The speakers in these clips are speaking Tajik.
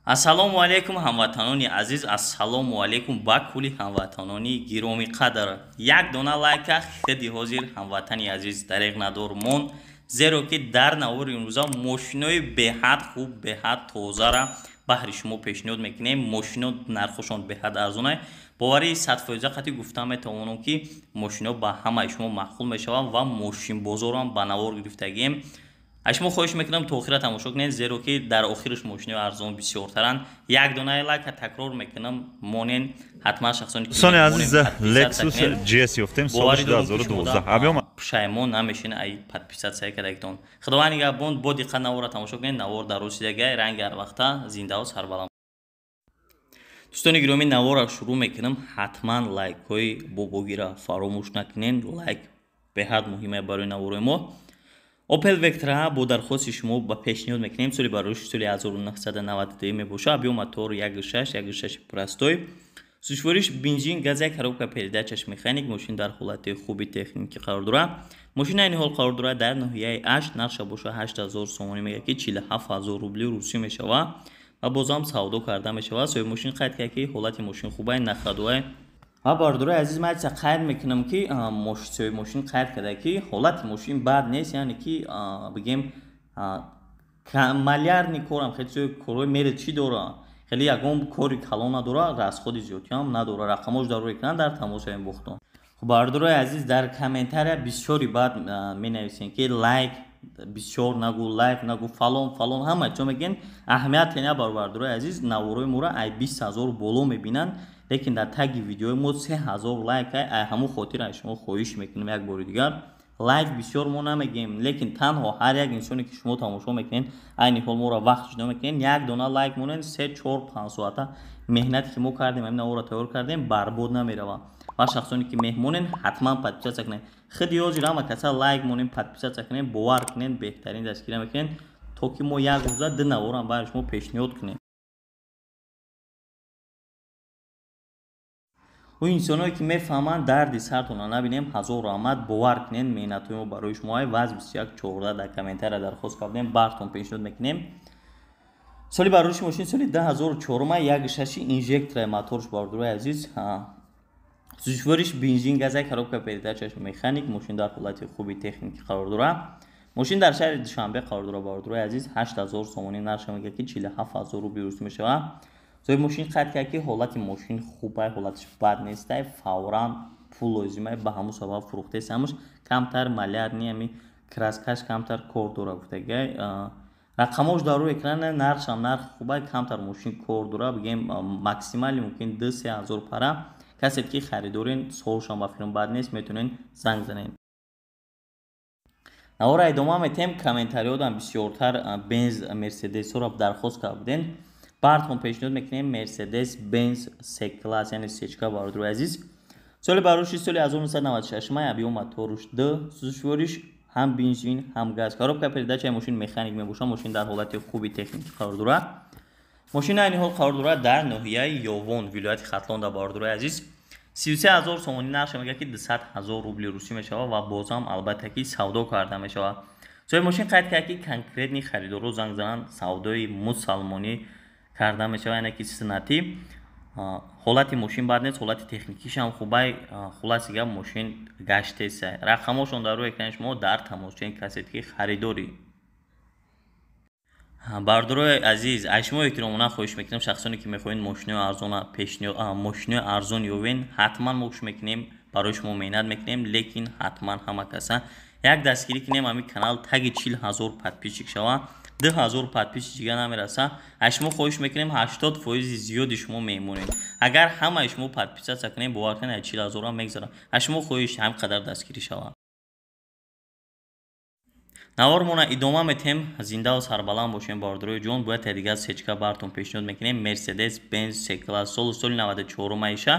ассалому алайкум ҳамватанони азиз, ассалому алайкум ба кулли ҳамватанони гироми қадр. Як дона лайка хиди ҳозир ҳамватани азиз дареғ надор мон, зеро ки дар навори имрӯза мошинои беҳад хуб, беҳад тозара баҳри шумо пешниҳод мекунем. Мошино нархошон беҳад арзон аст. бовари 100% қати гуфта метавонам ки мошино ба ҳамаи шумо маъқул мешаванд ва мошинбозорам ба навор гирифтагием. Ашмо хоҳиш мекунам то охира тамошо кунед, зеро ки дар охираш мошинои арзон бисёртаранд. Як донаи лайка такрор мекунам, монен ҳатман шахсони сони азиз Lexus GS ёфтем соли 2012. Объем пушаймон намешин ай подписатсия кардагитон. Худованд нигоҳбон, бо диққат навора тамошо кунед. Навор дар росидагай ранги ҳар вақта зиндао сарбаланд. дӯстони гиромӣ, навора шурӯъ мекунам. ҳатман лайкҳои бобогира фаромӯш накунед. Лайк беҳад муҳима барои навораи мо. Opel Vectra бо дархости шумо ба пешниҳод мекунем. соли бароиши соли 1992 мебошад. Объем мотор 1.6 простой. Сушвориш бензин, газ, як коробка передачаш механик. Мошин дар ҳолати хуби техникӣ қарор дорад. Мошина айни ҳол қарор дорад дар ноҳияи Аш. Нарша боша 8000 сомонӣ мега ки 47000 рубли русӣ мешавад ва бозам савдо карда мешавад. соҳиби мошин қайд кард ки ҳолати мошин хубай, нахадоай. ва бардорои азиз майса қайд мекунам ки соҳиби мошин қайд карда ки ҳолати мошин бад нест, яъне ки бигем малярдни корам хеле корҳои мере чӣ дора, хеле ягон кори калон надора, расходи зиёдиам надора. рақамош дарор экран дар тамосои бохтон. хуб бардорои азиз, дар комментария бисёри бад менависем ки лайк бисёр нагу, лайк нагу, фалон фалон, ҳама чо мегӯян аҳамияте набар. бардорои азиз, наворои мора ай 20000 боло мебинанд, лекин дар таги видеои мо 3000 лайк ай ҳамон хотир аз шумо хоҳиш мекунем як бори дигар лайк бисёр мо намегем, лекин танҳо ҳар як инсоне ки шумо тамошо мекунед, айни ҳол моро вақт ҷудо мекунед, як дона лайк монен 3-4-5 соата меҳнате ки мо кардем, ҳамин навора тайёр кардем, барбод намеравад. ва шахсоне ки меҳмонен ҳатман подписатсия кунед. хиди ҳозир ҳама каса лайк монен, подписатсия кунед, бовар кунед, беҳтарин дастгирӣ мекунед, то ки мо як рӯза ду наворам баҳри шумо пешниҳод кунем. у инсоное ки мефаҳманд дарди сартона набинем, ҳазор раҳмат, бовар кунед, меҳнатҳои мо барои шумо ваз 21-14 дар комментария дархост кардем, бартон пешниҳод мекунем. соли бароиши мошин соли 2004 1.6 инжектора моторш бардорои азиз, сушвориш бензин, газа, коробка передачаш механик. мошин дар ҳолати хуби техникӣ қарор дорад. мошин дар шаҳри душанбе қарор дорад бардорои азиз. 8000 сомонӣ нарша мега ки 47000 рубли русӣ мешавад. соҳиби мошин қайд кард ки ҳолати мошин хубай, ҳолатиш бад нестай, фавран пул лозимай, ба ҳамон сабаб фурӯхтаи самуш камтар малярни ами краскаш камтар кор дора гуфтагай. рақамош дар рӯи экране, нархшам нархи хубай, камтар мошин кор дора, бигем максимали мумкин 2-3000 пара. касе ки харидорин, солшам ба филм бад нест, метавонен занг занед. навора идома метем. комментариёдам бисёртар Benz Mercedes-ҳоро дархост карда буден. бартон пешниҳод мекунем Mercedes Benz C-класс, яъне сечка бардорои азиз. соли бароиши соли 1996 объем моторуш 2, сушвориш ҳам бензин, ҳам газ, коробка передачаи мошин механик мебошад. мошин дар ҳолати хуби техникӣ қарор дорад. мошин айни ҳол қарор дорад дар ноҳияи Ёвон, вилояти Хатлонда бардорои азиз. 33000 сомонӣ нарша мега ки 200000 рубли русӣ мешавад ва бозам албатта ки савдо карда мешавад. соҳиби мошин қайд кард ки конкретни харидорро занг зананд, савдои мусалмонӣ карда мешавад, яъне ки суннатӣ. ҳолати мошин бад нест, ҳолати техникишам хубай, хулоси гап мошин гаштеса. рақамошон дар рӯи экрани шумо дар тамошои касет ки харидори. бардорои азиз, аз шумо эҳтиромона хоҳиш мекунем, шахсоне ки мехоҳед мошинои арзон ёбен, ҳатман мо кӯшиш мекунем барои шумо меҳнат мекунем, лекин ҳатман ҳама каса як дастгирӣ кунем, ҳамин канал таги 40000 подписчик шавад. 2000 подписчик ҷига намераса. аз шумо хоҳиш мекунем 80% зиёди шумо меҳмонед. агар ҳамаи шумо подписатсия кунем, бовар кунед 40000 мегзарад. аз шумо хоҳиш ҳам қадар дастгирӣ шавад. навормона идома метем. зиндаву сарбаланд бошем бардорои ҷон. бояд дигар сечка бартон пешниҳод мекунем Mercedes Benz C-класс, соли 94 маиша.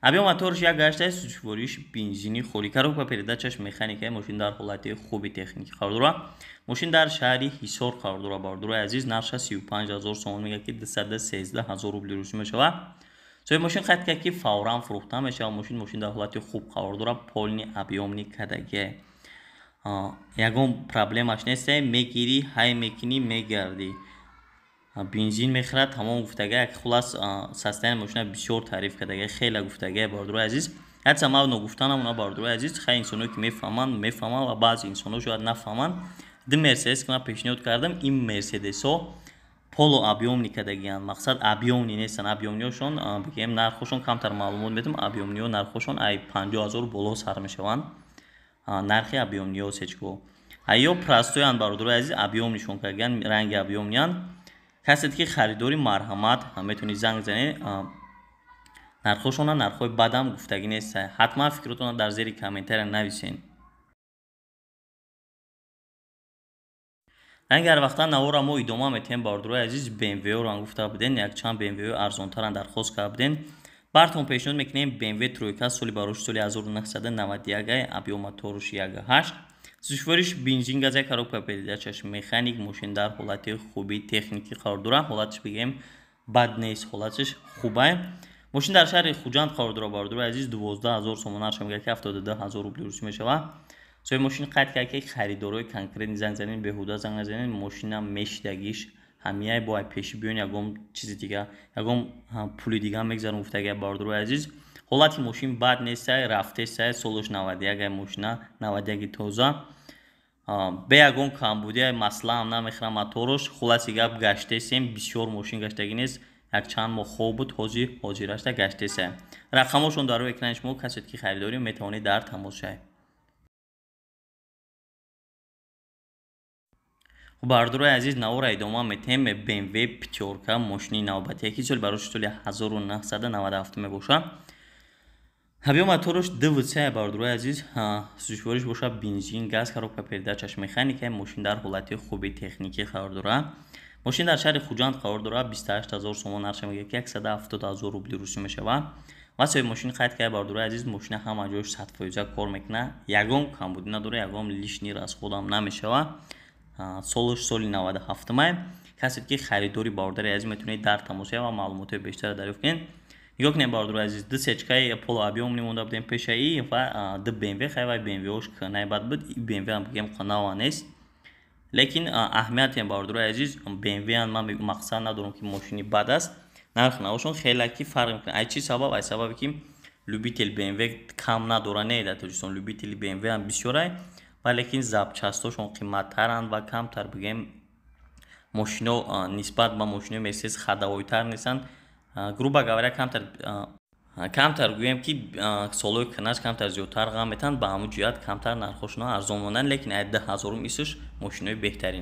объем моторш 1.8, сушвориш бензини холӣ, коробка передачаш механика. мошин дар ҳолати хуби техникӣ қарор дорад. мошин дар шаҳри ҳисор қарор дорад бардорои азиз. нарша 35000 сомон мега ки 213000 рубли русӣ мешавад. соҳиби мошин қайд кард ки фавран фурӯхта мешавад. мошин дар ҳолати хуб қарор дорад. полни объемни кадаги ягон проблемаш нест, мегирӣ, ҳай мекунӣ, мегарди. бензин мехӯрад, тамом гуфтага, хулас састаи мошина бисёр таъриф кардага, хеле гуфтага бардурои азиз. ҳатта ман ногуфтанам уна бардурои азиз, хеле инсоное ки мефаҳманд ва баъзе инсонҳо шояд нафаҳманд. ду мерседес ки ман пешниҳод кардам, ин мерседесҳо полуобъёмник кардагиянд. мақсад объёмни нестанд, объёмниҳошон бигем нархошон камтар маълумот медам, объёмниҳо нархошон ай 50,000 боло сар мешаванд. нархи объёмниҳо сечгоҳ ё простоянд бародарои азиз, объёмнишон кардагиянд, ранги объёмниянд. касе ки харидори марҳамат метавонед занг занед, нархошона нархҳои бадам гуфтагӣ нест. ҳатман фикротонро дар зери комментария нависен. агар вақта навора мо идома метем бародарои азиз, BMW-ро гуфта будем, якчанд BMW арзонтаран дархост карда будем. бартон пешниҳод мекунем BMW тройка соли барош соли 1991 объём моториш 1.8, сушвориш бензин газа коробка передачаш механик, мошин дар ҳолати хуби техникӣ қарор дорад, ҳолатиш бигем бад нест, ҳолатиш хубай. мошин дар шаҳри хуҷанд қарор дорад бародарои азиз, 12,000 сомона аша мегӯяд ки 72,000 рубли русӣ мешавад. соҳиби мошин қайд кард ки харидорои конкретни занг занед, беҳуда занг назанед, мошина мешидагиш ҳамияи бо пеши биён ягон чизи дига, ягон пули дига мегзарам гуфтага бародарои азиз. ҳолати мошин бад нестай, рафтестай, солиш 91 мошина, 91 тоза, бе ягон камбудия, масъала ҳам намехӯрад моторош. хулоси гап гаштесем, бисёр мошин гаштагӣ нест, якчанд моҳ хоб буд, ҳозирашта гаштесай. рақамошон дар рӯи экрани шумо, касе ки харидорӣ метавонед дар тамос шавед. бародарои азиз, навора идома метем. BMW пятёрка мошини навбатие ки соли барош соли 1997 мебошад. объём моториш 2.3 бародарои азиз, сушвориш бошад бензин, газ, коробка передачаш механика, мошин дар ҳолати хуби техникӣ қарор дорад. мошин дар шаҳри хуҷанд қарор дорад, 28,000 сомон нархаш мегӯяд ки 170,000 рубли русӣ мешавад. ва соҳиби мошин қайд кард бародарои азиз, мошина ҳама ҷош 100% кор мекунад, ягон камбудӣ надорад, ягон лишни расходам намешавад. солиш соли 97 май. касе ки харидори бародари азиз метавонед дар тамос ва маълумоти бештар дарёфт кунед. нигоҳ кунед бародарои азиз, ду сечкаи полуобъёмни монда будем пешаи ва ду BMW, хай BMW-ош кӯнаи бад буд, BMW ҳам бигем қӯнава нест, лекин аҳамияти бародарои азиз, BMW ан ман мақсад надорам ки мошини бад аст, нарх навошон хеле ки фарқ мекунад. ай чӣ сабаб? ай сабабе ки любители BMW кам надорад, не дар тоҷикистон любители BMW ам бисёрай, ва лекин запчастҳошон қимматтаранд ва камтар бигем мошино нисбат ба мошинои Mercedes хадавойтар нестанд. грубо говоря, камтар гӯем ки солҳои кӯнаш камтар зиёдтар ғам метанд, ба ҳамун ҷиҳат камтар нархошон арзон монанд, лекин ай 10,000 исш мошинои беҳтарин.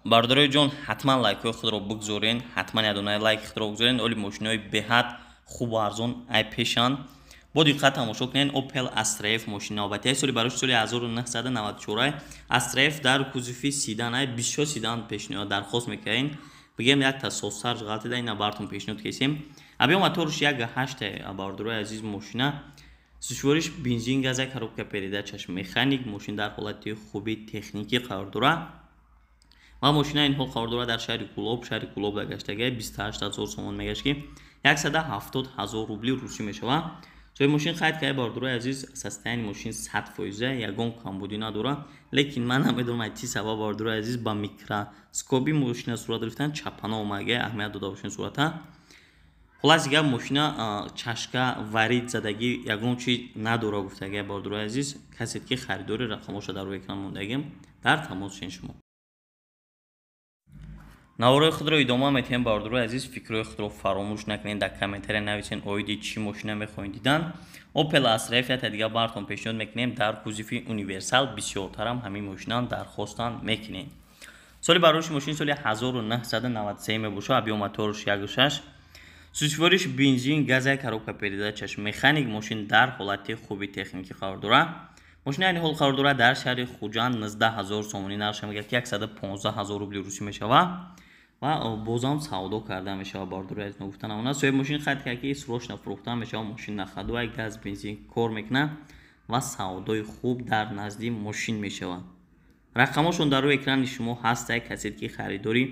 бародарои ҷон, ҳатман лайкҳои худро бигзорен, ҳатман ядонаи лайки худро бигзорен. оли мошинои беҳад хубу арзон ай пешанд. бо диққат тамошо кунед. Opel Astra F мошини навбатия соли барош соли 1994. Astra F дар кузуфи седан ай бисёр седан пешниҳод дархост мекардем. бигем як та софтсар ғалтида ина бартон пешниҳод кесем. объём моториш 1.8 бародарои азиз мошина. сушвориш бензин, газа, коробка передачаш механик, мошин дар ҳолати хуби техникӣ қарор дорад. ва мошина ин ҳол қарор дорад дар шаҳри Кулоб дар гаштаги 28,000 сомон мегашт ки 170,000 рубли русӣ мешавад. соҳиби мошин қайд кард бародарои азиз, состоянии мошин 100%, ягон камбудӣ надорад, лекин ман намедонам ай чӣ сабаб бародарои азиз ба микроскопи мошина сурат гирифтан чапана омаga аҳамият дода бошен сурата. хулоси гап мошина чашка варид задагӣ ягон чиз надорад гуфтага бародарои азиз. касе ки харидори рақамоша дар рӯи экран мондагим, дар тамос шен шумо. навораи худро идома метем бародарои азиз. фикрҳои худро фаромӯш накунед, дар комментария нависен оиди чӣ мошина мехоҳед дидан. Opel Astra F ята дига бартон пешниҳод мекунем дар кузуфи универсал, бисёртарам ҳамин мошинан дархостан мекунед. соли бароши мошин соли 1993 мебошад. объём моториш 1.6, сушвориш бензин, газа, коробка передачаш механик, мошин дар ҳолати хуби техникӣ қарор дорад. мошина ин ҳол қарор дорад дар шаҳри хуҷанд 19,000 сомонӣ нархаш мегӯяд ки 115,000 рубли русӣ мешавад ва бозам савдо карда мешавад. бародарои азиз нагуфтанам уна. соҳиби мошин қайд кард ки срочно фурӯхта мешавад, мошина ходовай, газ, бензин кор мекунад ва савдои хуб дар назди мошин мешавад. рақамошон дар рӯи экрани шумо ҳастай. касе ки харидорӣ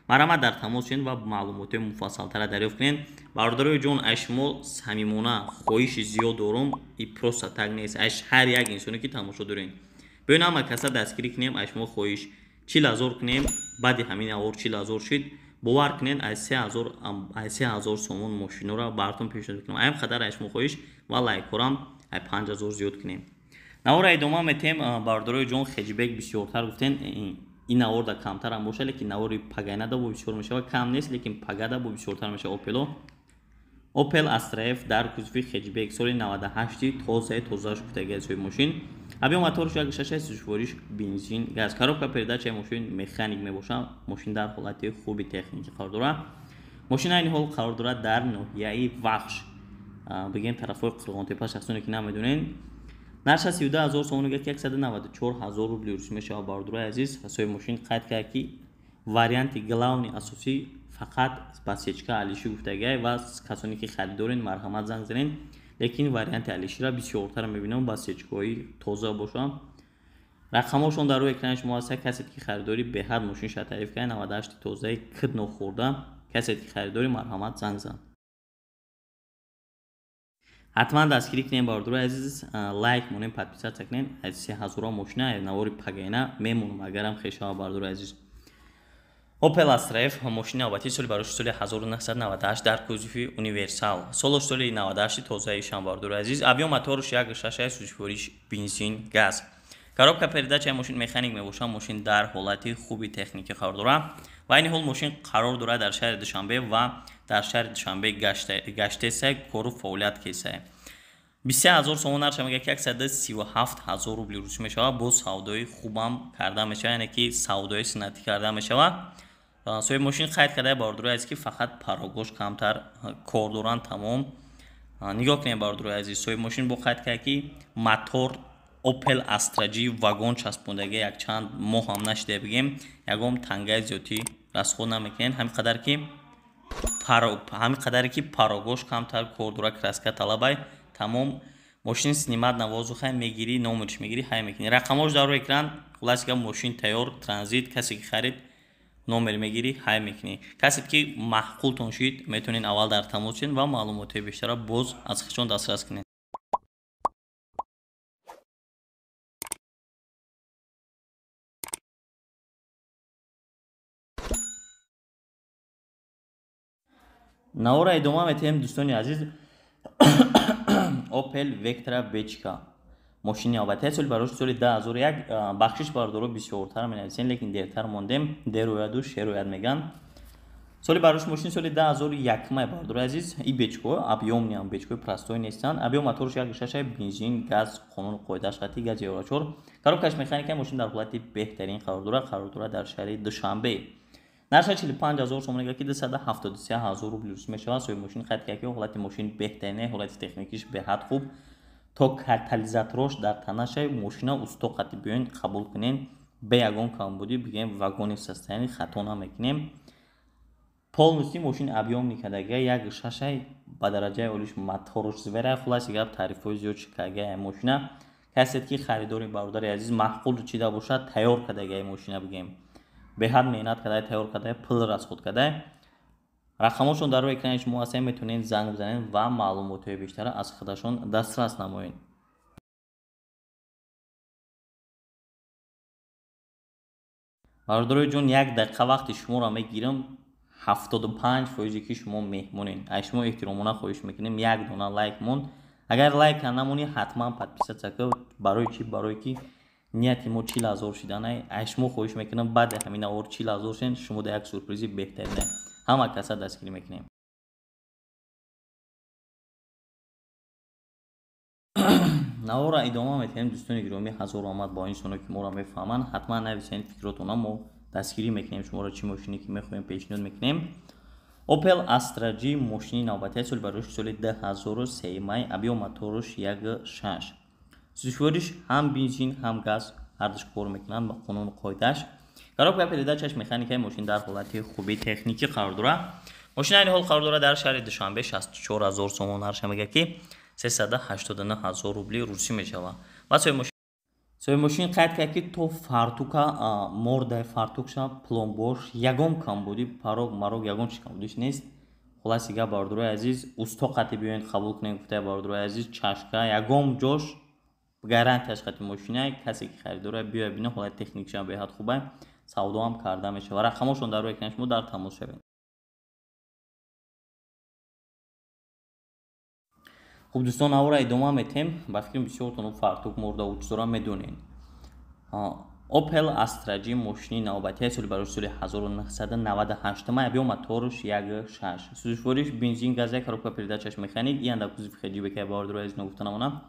марҳамат дар тамос шуед ва маълумоти муфассалтара дарёфт кунед. бародарои ҷон, ай шумо самимона хоҳиши зиёд дорум, и просто так нест, ай ҳар як инсоне ки тамошо доред, биёед ҳама каса дастгирӣ кунем. ай шумо хоҳиш 40,000 кунем, баъди ҳамин авор 40,000 шид. бовар кунед аз 3,000 сомон мошинора бартон пешниҳод мекунам. Ам қадар ашмо хоҳиш ва лайкорам ай 5,000 зиёд кунем. навора идома метем. бардорои ҷон Хеҷибек бисёртар гуфтен ин наворда камтар ам боша, лекин навори паганада бо бисёр мешава. Кам нест, лекин пагада бо бисёртар мешава. Opel Astra F дар кузуфи Хеҷибек соли 98 тозааш гуфтаги асои мошин. объем моторш 1.6 сушвориш бензин газ. коробка передачаи мошин механик мебошад. мошин дар ҳолати хуби техникӣ қарор дорад. мошина айни ҳол қарор дорад дар ноҳияи Вахш. бигем тарафҳои Қирғонтепа. шахсоне ки намедонен, нарша 32,000 сомон, 194,000 рубли рӯз мешавад. бардорои азиз, асои мошин қайд кард ки варианти главни асосӣ фақат басечка алиши гуфтагиай ва касоне ки харидорен марҳамат занг занен, лекин варианти алишира бисёртар мебинам, басечкаҳои тоза бошад. рақамҳошон дар рӯи экрани шумо ҳаст. касе ки харидори беҳад мошинша таъриф кард, 98 тозаи кид нохӯрда. касе ки харидори марҳамат занг зан. ҳатман дастгирӣ кунем бардорои азиз, лайк монем, подписатсия кунем. аз 3000 мошина навори пагайна мемонам агарам хешава бардорои азиз. Opel Astra F мошини навбатӣ соли барош соли 1998 дар кузуфи универсал. солош соли 98 тозаишан бардорои азиз. объем моторш 1.6 сушвориш бензин газ. коробка передачаи мошин механик мебошад. мошин дар ҳолати хуби техникӣ қарор дорад. ва айни ҳол мошин қарор дорад дар шаҳри Душанбе ва дар шаҳри Душанбе гаштесай кору фаъолият кесай. 23,000 сомон аршамага 137,000 рубли рӯз мешавад. бо савдои хубам карда мешавад, яъне ки савдои суннатӣ карда мешавад. соҳиби мошин қайд карда бардорои азиз ки фақат парогош камтар кор доранд. тамом нигоҳ кунед бардорои азиз. соҳиби мошин бо қайд кард ки мотор Opel Astra G вагон часпондагӣ якчанд моҳ ҳам нашида бигем, ягон тангаи зиёдӣ расход намекунен. ҳамин қадаре ки парогош камтар кор дора, краска талабай. тамом мошин снимат навозухай мегирӣ, номерш мегирӣ, ҳай мекунӣ. рақамош дар рӯи экран. хулоси гап мошин тайёр, транзит. касе ки харид номер мегирӣ, ҳай мекунӣ. касе ки маҳқултон шид, метавонед аввал дар тамос шед ва маълумоти бештара боз аз хишон дастрас кунед. навора идома метаҳем дӯстони азиз. Opel Vectra Bechka мошини навбатӣ соли барош соли 2001 бахшиш бардоро бисёртар менависен, лекин дертар мондем. дерӯяду шерӯяд меган. соли барош мошини соли 2001 май бардорои азиз. и бечко объёмни ам бечкои простой нестанд. объем моторш 1.6 бензин газ, қонун қоидаш қати газ 4. коробкаш механика. мошин дар ҳолати беҳтарин қарор дорад дар шаҳри Душанбе. нарша 45,000 сомон, 173,000 рубли рӯз мешавад. соҳиби мошин қайд кард ки ҳолати мошин беҳтарин, ҳолати техникиш беҳад хуб. то катализаторош дар танашай мошина усто қати биёен қабул кунен. бе ягон камбудӣ бигем вагони состоянӣ хато намекунем. полностью мошин объёмни кадаги 1.6 ба дараҷаи олиш моторош звера. хулоси гап таърифҳои зиёд шикаги мошина. касе ки харидори бародари азиз маҳқул чида бошад, тайёр кадаги мошина бигем. беҳад меҳнат карда тайёр карда пул расход карда. рақамошон дар рӯи экрани шумо ҳастанд. метавонед занг бизанед ва маълумоти бештара аз худашон дастрас намоед. бародарои ҷон, 1 дақиқа вақти шуморо мегирам. 75% ки шумо меҳмонед. аз шумо эҳтиромона хоҳиш мекунем 1 дона лайк монд. агар лайк намонӣ, ҳатман подписатсия кун. барои ки нияти мо 40,000 шиданай. аз шумо хоҳиш мекунам баъди ҳамин авор 40,000 шен, шумо да як сюрпризи беҳтарина ҳама каса дастгирӣ мекунем. навора идома метаҳем дӯстони гиромӣ. ҳазор омад ба инсоне ки моро мефаҳманд. ҳатман нависед фикротона, мо дастгирӣ мекунем шуморо чӣ мошине ки мехоҳем пешниҳод мекунем. Opel Astra G мошини навбатӣ соли барош соли 2003 май. объем моторш 1.6 сушвориш ҳам бензин ҳам газ ҳардуш кор мекунанд ба қонун қоидаш. коробка передачаш механикаи мошин дар ҳолати хуби техникӣ қарор дорад. мошина айни ҳол қарор дорад дар шаҳри Душанбе. 64,000 сомон аршамага ки 389,000 рубли рӯсӣ мешавад. ва соҳиби мошин қайд кард ки то фартука мордаи фартукша пломбош ягон камбудӣ парог марог ягон чи камбудиш нест. хулоси гап бардорои азиз, усто қати биёед қабул кунед. гуфтаи бардорои азиз, чашка ягон ҷош гарантияш қати мошина. касе ки харидора биёя бина, ҳолати техникиша беҳад хуб аст. савдо ҳам карда мешавад. Рақамҳошон дар рӯи экрани шумо дар тамос шавед. хуб дӯстон, аввора идома метем. ба фикрам бисёртон фартук мурда учзора медонен. Opel Astra G мошини навбатии соли барои соли 1998 объем моторш 1.6 сӯзишвориш бензин газа коробка передачаш механик и анда кузов хеҷибека бардро аз нагуфта намона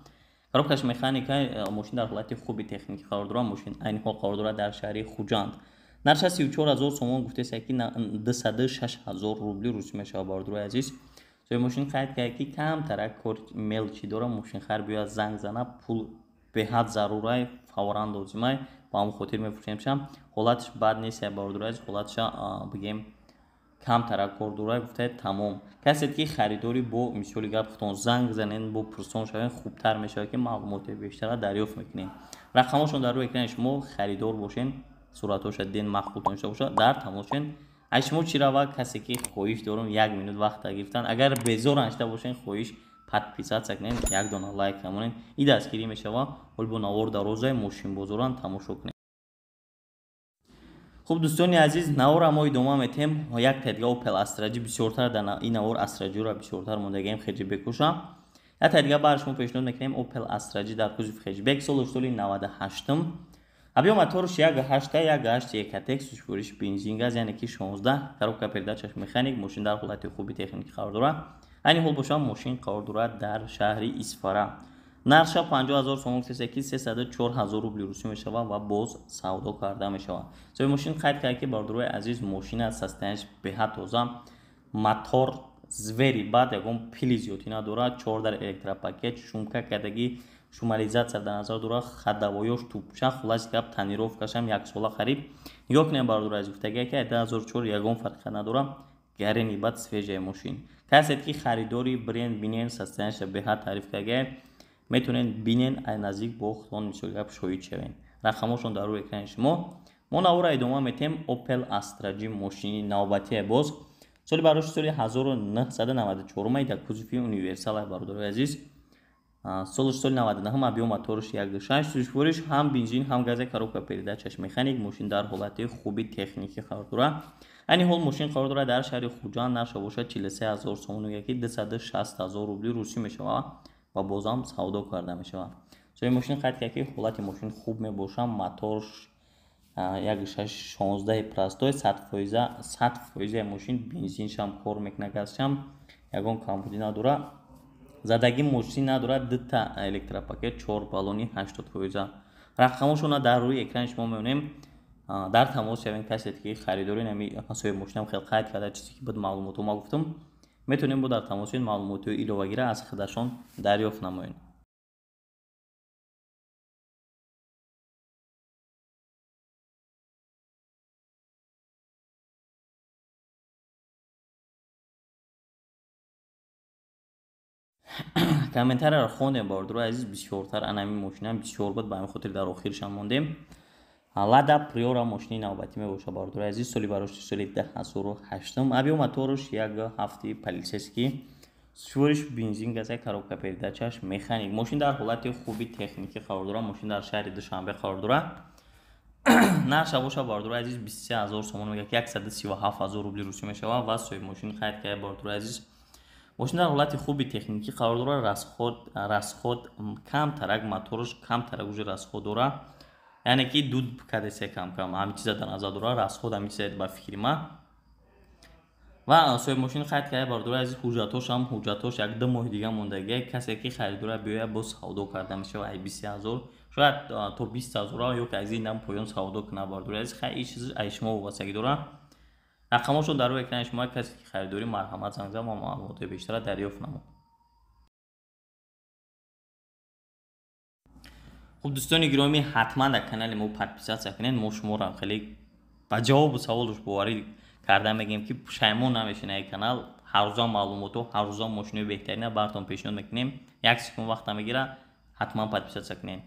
коробкаш механика мошин дар ҳолати хуби техники қарор дорад. мошин айни ҳол қарор дорад дар шаҳри Хуҷанд. нарша 34000 сомон гуфтеса ки 206000 рубли русӣ мешавад. бардро азиз сои мошин қайд кард ки камтарак кор мелчи дора. мошин хар биёяд занг зана пул беҳад зарурай фавран лозимай ба ҳамон хотир мефурӯшем. ҳолаташ бад нест. бардро азиз ҳолаташа бигем камтарак кор дора. гуфтаед тамом. касе ки харидори бо мисоли гап хутон занг занен бо пурсон шавен хубтар мешавад ки маълумоти бештара дарёфт мекунем. рақамҳошон дар рӯи экрани шумо харидор бошен, суратҳоша ден махбул дошта бошад, дар тамос шавен. ай шумо чирава касе ки хоҳиш дорум 1 минут вақт гирифтан, агар безор аншта бошен хоҳиш подписатсия кунен, як дона лайк камонен. и дастгирӣ мешава. ҳол бо навор дарозаи мошин бозоран тамошо кунем. хуб дӯстони азиз, навора мо идома метем. як тайдга Opel Astra G бисёртар дар ин навор Astra G-ро бисёртар мондагием хеҷибек боша. як тайдга бар шумо пешниҳод мекунем Opel Astra G дар кузов хеҷибек соли 98 объем моторш 1.8 1.8 Ecotec сӯзишвориш бензин газ яъне ки 16 коробка передачаш механик. мошин дар ҳолати хуби техники қарор дорад. айни ҳол боша мошин қарор дорад дар шаҳри Исфара. нарша 50000 сомон гуфтеса ки 304000 рубли русӣ мешавад ва боз савдо карда мешавад. сои мошин қайд кард ки бардорои азиз мошина состоянияш беҳад тоза, мотор звери бад ягон пили зиёдӣ надорад, 4 дар электропакет, шумка кардагӣ, шумализатсия дар назар дорад, хадавоёш тупча, хулас гап танировкашам 1 сола қариб. нигоҳ кунем бардорои азиз гуфтаги ки 2004 ягон фарқи надорад. гарени бад свежаи мошин. касе ки харидори бренд бинен состоянияша беҳад таъриф кард метонен бинен ай наздик бо худон мисоли гап шоҳид шавен. рақамҳошон дар рӯи экрани шумо. мо навора идома метем. Opel Astra G мошини навбатии боз соли барои соли 1994 дар кузови универсал бародари азиз. соли 99 объем моторш 1.6 сӯзишвориш ҳам бензин ҳам газа коробка передачаш механик. мошин дар ҳолати хуби техники қарор дорад. айни ҳол мошин қарор дорад дар шаҳри Хуҷанд. нарша бошад 43000 сомон яки 260000 рубли русӣ мешавад ва бозам савдо карда мешавад. сои мошин қайд кард ки ҳолати мошин хуб мебошад. моторш 1.6 16 простой 100% мошин бензиншам кор мекунад, газшам ягон камбудӣ надорад. задаги мошин надорад. 2 электропакет 4 баллони 80%. рақамҳошона дар рӯи экрани шумо мебинем. дар тамос шавен. касе ки харидори нами соҳиби мошинам хел қайд карда чизе ки буд маълумото ма гуфтам метонем бо дар тамос шавен маълумоти иловагира аз худашон дарёфт намоем. комментарияро хондем бардорои азиз. бисёртар анами мошинам бисёр буд, ба ҳамин хотир дар охиршам мондем. Lada Priora мошини навбатӣ мебошад бардорои азиз. соли барои соли 2008 объем моторш 1.7 полицейский сӯзишвориш бензин газа коробка передачаш механик. мошин дар ҳолати хуби техники қарор дорад. мошин дар шаҳри Душанбе қарор дорад. нарша бошад бардорои азиз 23000 сомон мегӯяд ки 137000 рубли русӣ мешавад ва соҳиби мошин қайд кард бардорои азиз мошин дар ҳолати хуби техники қарор дорад. расход камтарак, моторш камтарак уже расход дорад, яъне ки дуд кадесе кам ҳамин чиза дар назар дорад. расход ҳамин чиза ба фикри ма ва соҳиби мошин қайд кард бардорои азиз ҳуҷҷатош 1-2 моҳи дига мондагӣ. касе ки харидора биёяд бо савдо карда мешавад. ай 20000 шояд то 20000 ё ки аз ин поён савдо кунад бардорои азиз. хай ин чиз ай шумо вобастагӣ дорад. рақамҳошон дар рӯи экрани шумо. касе ки харидори марҳамат занг зад ва маълумоти бештара дарёфт намуд. хуб дӯстони гиромӣ, ҳатман дар канали мо подписатсия кунед. мо шуморо хеле ба ҷавобу саволаш боварӣ карда мегӯем ки пушаймон намешин ин канал. ҳаррӯза маълумоту, ҳаррӯза мошинои беҳтарина бартон пешниҳод мекунем. 1 секунд вақт намегира. ҳатман подписатсия кунед.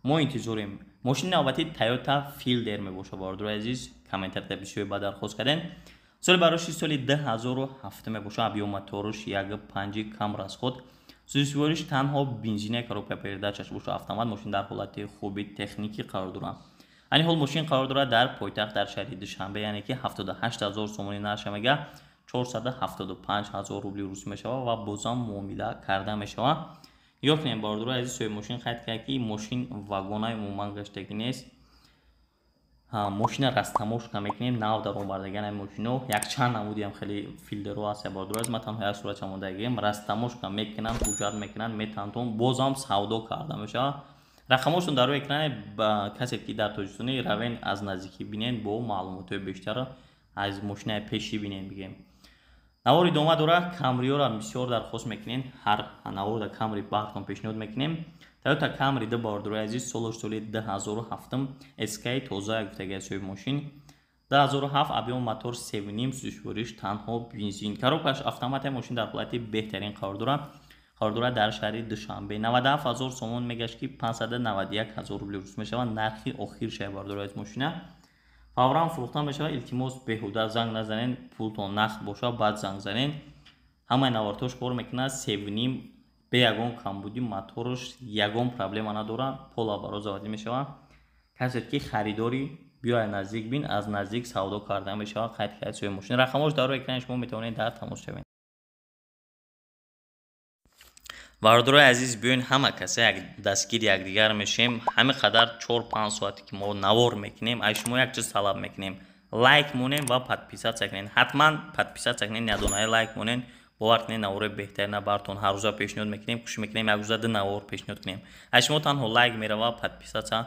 мо интизорем. мошини навбатии Toyota Fielder мебошад бардорои азиз. комментарияда бисёр ба дархост кардем. соли барои соли 2007 мебошад. объем моторш 1.5 кам расход сӯзишвориш танҳо бензина коробка передачаш бошад автомат. мошин дар ҳолати хуби техники қарор дорад. انی حال ماشین قرار دارد در پایتخت در شهر دوشنبه یعنی که 78000 سومونی نرشمگه 475000 روبلی روسی میشود و بازم معامله کرده میشود. یا کنیم باردارو عزیز سوی ماشین خرید کرد که ماشین واگنای عموما گشتگی نیست. ماشین رستموش که میکنیم ناو در اون بردگان این ماشینو یک چند نمودی هم خیلی فیلدرو هست باردارو از مثلا های صورت چموندگیم رستموش که میکنن حجت میکنن میتونن بازم سودا کرده میشه. رقمشون در روی اکران با کسی که در تاجیکستان روین از نزدیکی بینین با معلومات بیشتر از ماشین پیشی بینین بگیم. نوار دوما داره کامری را بسیار درخواست میکنین هر نوار در کامری براتون پیشنهاد میکنیم. تویوتا کامری ده باردارو عزیز سال 2007 اسکی تازه گفتگی سوی ماشین 2007 ابیوم موتور 7.5 سوزشوریش تنها بنزین کاروکاش اتومات ماشین در حالت بهترین قرارداد در شهر دوشنبه 97000 سومون میگشت که 591000 روبل روز میشه و نرخی آخر شه باردارو از ماشین فورا فروخته میشه. التماس بهوده زنگ نزنین پولتون نقد باشه بعد زنگ زنین همه نوارتوش کار میکنه 7.5 به یگان کمبودی موتورش یگان پرابلم نداره پولا براز آوردی میشه. کسی که خریداری بیای نزدیک بین از نزدیک سودا کرده میشه خرید کرد سوی ماشین. رقمش در روی اکران شما میتونید در تماس شوید. باردارو عزیز بیاین همه کسی دستگیر یکدیگر میشیم همه قدر 4-5 ساعتی که ما نوار میکنیم از شما یک چیز طلب میکنیم لایک مونین و подписаться سکنین حتما подписаться سکنین ندونه لایک مونین باور کنین نوار بهترین براتون هر روز پیشنهاد میکنیم کوشش میکنیم یک روز نوار پیشنهاد کنیم از شما تنها لایک میره و подписаться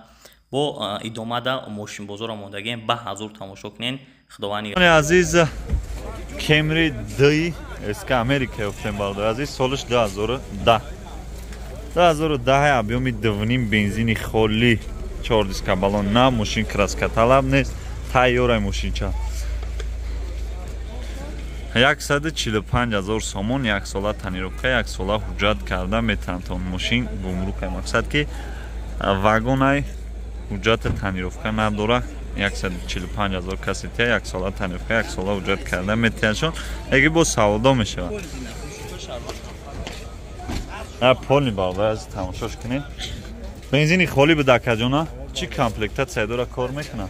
با ادامه دا ماشین بازار آمادگیم به حضور تماشا کنین. خداوند عزیز کمری دی اسکی امریکا گفتم باردارو عزیز سالش 2010 ابیومی 2.5 بنزینی خالی 4 دیسک بالون نه ماشین краска طلب نیست تیاره ماشین چه 145000 سومون یک ساله تنیروبکا یک ساله حجت کرده میتونن ماشین گمرک مقصد که واگنای حجت تنیروبکا نداره 145000 کسی تیا یک ساله تنیروبکا یک ساله حجت کرده میتونن اگه با سودا میشه پولی باردارو از تماشاش کنین بنزینی خالی به دکه جونا چی کامپلکتاسیا داره کار میکنه همه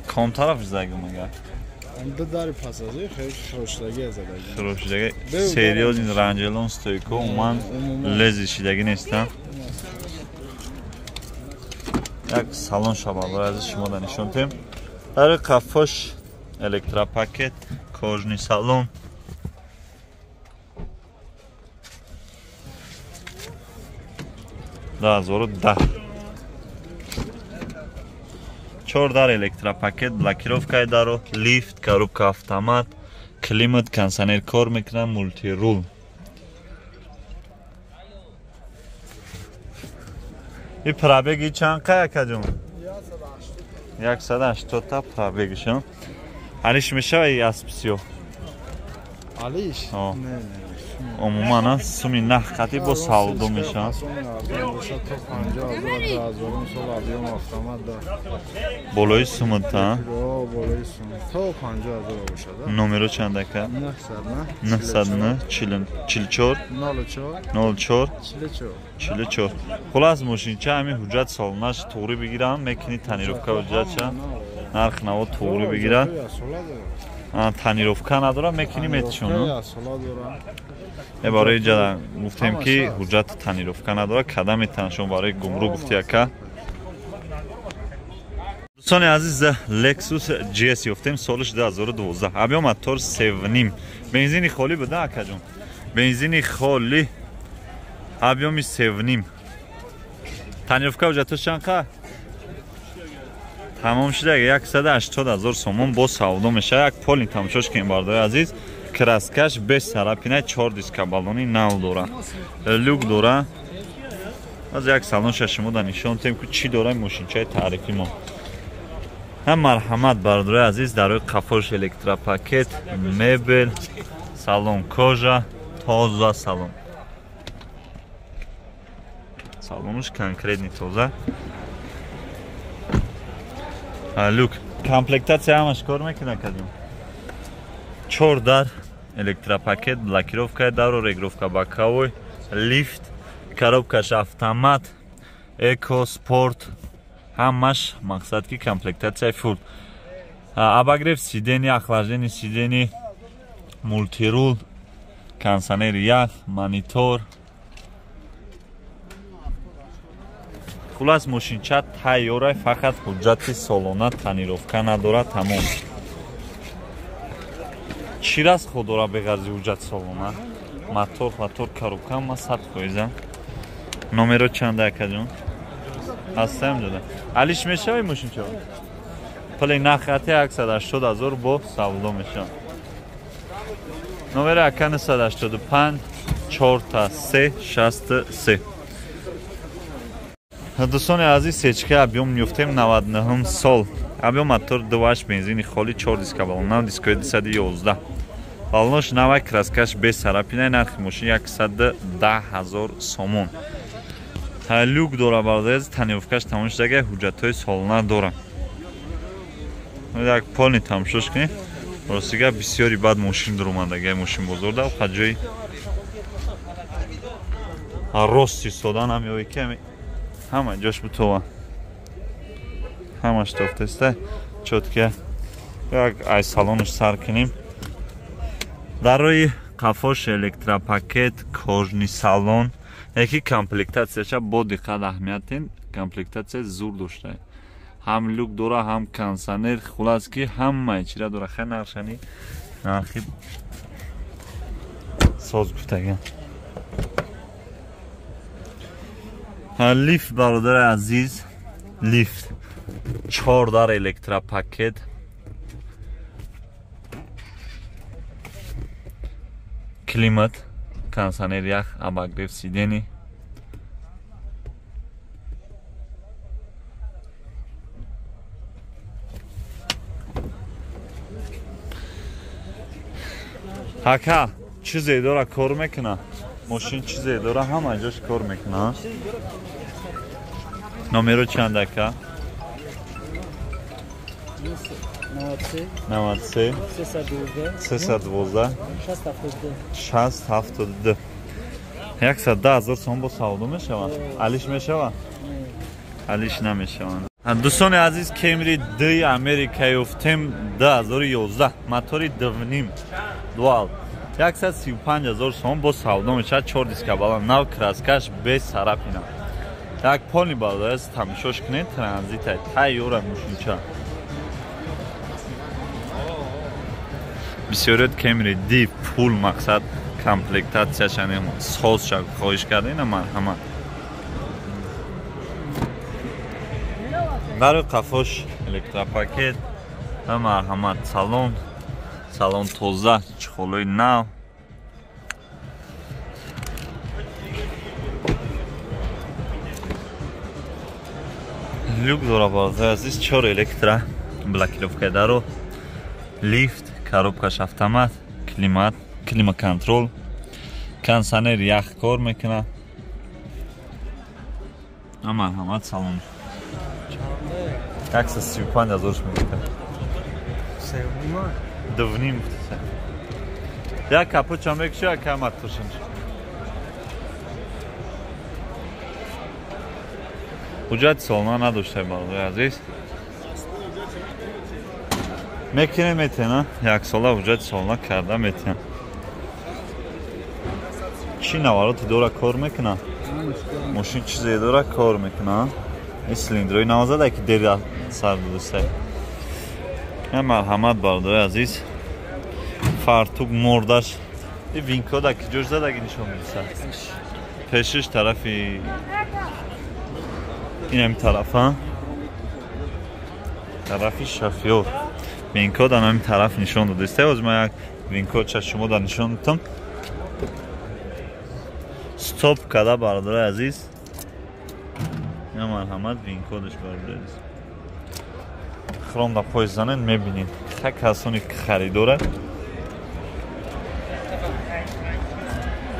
کام طرف زدگی میگه دو داری پاساژیر خیلی خروشیدگی زدگی خروشیدگی سریال این رنجلون استویکو اومن لذیذیدگی نیستن یک سالن شبابر از شما دا نشون تیم در قفاش الکترا پاکت کожний سالن 2010 4 дар электропакет блокировкай даро лифт коробка автомат климат кондиционер кор мекунад мультирул и пробеги чанд какаҷон 180 та пробегишон алиш мешава аспсиё алиш не умуман суми нахқати бо савдо мешавад болои сумата номеро чандака 944 04 44 хулас мошинча ҳамин ҳуҷҷат солнаш туғри бигирам мекунӣ танировка ҳуҷҷатча нарх наво туғри бигирад танировка надора мекунӣ метишону барои ҷада гуфтем ки ҳуҷҷати танировка надора када метавонад шумо барои гумрук гуфти ака дӯстони азиз Lexus GS ёфтем солиш 2012 абё мотор 7.5 бензини холӣ буда акаҷон бензини холӣ абёми 7.5 танировка ҳуҷҷатош чанд қа тамом шуда 180,000 сомон бо савдо мешава як полни тамошош кунем бардори азиз краскаш без сарапина 4 диска балони нав дора люк дора аз як салонша шумо да нишон тем ки чӣ дора мошинчаи таърифи мо ҳам марҳамат бардори азиз дар рӯи қафош электропакет мебел салон кожа тоза салон салонуш конкретни тоза люк комплектация ҳамаш кор мекунад кадом 4 дар электропакет блокировка даро регировка боковой лифт коробкаш автомат эко спорт ҳамаш мақсад ки комплектатсияи фул. Обогрев сидени, охлаждение сидени, мультирул, кондиционер ях, монитор. Хулас мошинча тайёра, фақат ҳуҷҷати солона тонировка надорад, тамом. Чӣ расход дорад беғарзи ҳуҷҷати солона? Мотор, коробка ҳама 100%. Номеро чанда акаҷон? ҳастам ҷода. Алиш мешавад мошинча? Пули нахати 180,000 бо савдо мешавад. Номери ака 985 4363. Дӯстони азиз, сечка объем меёфтем 99 сол. Объем мотор 2.8 бензини холӣ 4 диска балон, дискои 211. Балонош навай краскаш без сарапинаи нархи мошин 110,000 сомон. Люк дора бардояз тонировкаш тамом шудага, ҳуҷҷатҳои солона дора. Як полни тамошош кунед. Ростига бисёри бад мошин дар омадаги мошин бозорда ва ҷои рост истодан ҳам ёи ки ҳама ҷош бутова. Ҳамаш тофтаста чотка. Як ай салонаш сар кунем. Дар рӯи қафош электропакет, кожни салон. Яки комплектатсияша бо диққат аҳамиятен, комплектатсия зур дошта. Ҳам люк дора, ҳам кондиционер, хулас ки ҳамаи чира дора. Хай нархшани нархи соз гуфтаган. Лифт бародари азиз, лифт 4 дар электропакет. Климат, кондиционер ях, обогрев сидений. Ака, чизе дора кор мекуна? Мошин чизе дора, ҳама ҷош кор мекуна. Номеро чанд ака? 93 312 672. 110,000 сом бо савдо мешавад. Алиш мешавад? Алиш намешавад. Дӯстони азиз, Camry D Америка ёфтем 2011, мотори 2.5 дуал. 135,000 сом бо савдо мешавад. 4 диска баланд, нав краскаш без сарапина. Як полни бардояз тамошош кунед, транзитай тайёра мошинча. бисёрият Camry D пул мақсад комплектатсияшан соз шав хоҳиш кардем марҳамат. дар қафош электропакет ва марҳамат. Салон тоза, чихолои нав. Люк дора бардояз азиз 4 электро, блокировка даро, лифт, коробкаш автомат, климаконтрол, кондиционер ях кор мекуна. Марҳамат салон. 135,000 мегӯям. 2.5. Як капуча мекуши, як камат тушинч. ҳуҷҷати солона надоштай бардои азиз. Мекунем метена, як сола ҳуҷҷати солона карда метена. Чӣ навороти дора кор мекуна? Мошин чизе дора кор мекуна? Силиндрои навозада ки дер сар дудустай. Марҳамат бардои азиз. Фартук мордаш винкода ки ҷош задаги нишон медиса. Пешиш тарафи инам тарафа. Тарафи шофёр. Винкода нами тараф нишон дудистай. Оз ма як винкодша шумо да нишон дудам. Стоп када бардои азиз. Марҳамат винкодаш бардои азиз. хром да пой занен мебинед. Так касони харидора.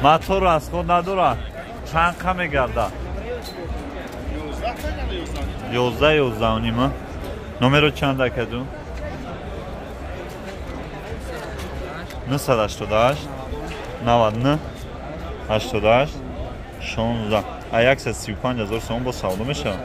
Мотор расход надора. Чанд қа мегарда? 11 номеро чанд акаҷон? 988 99 88 16. 135,000 сом бо савдо мешавад.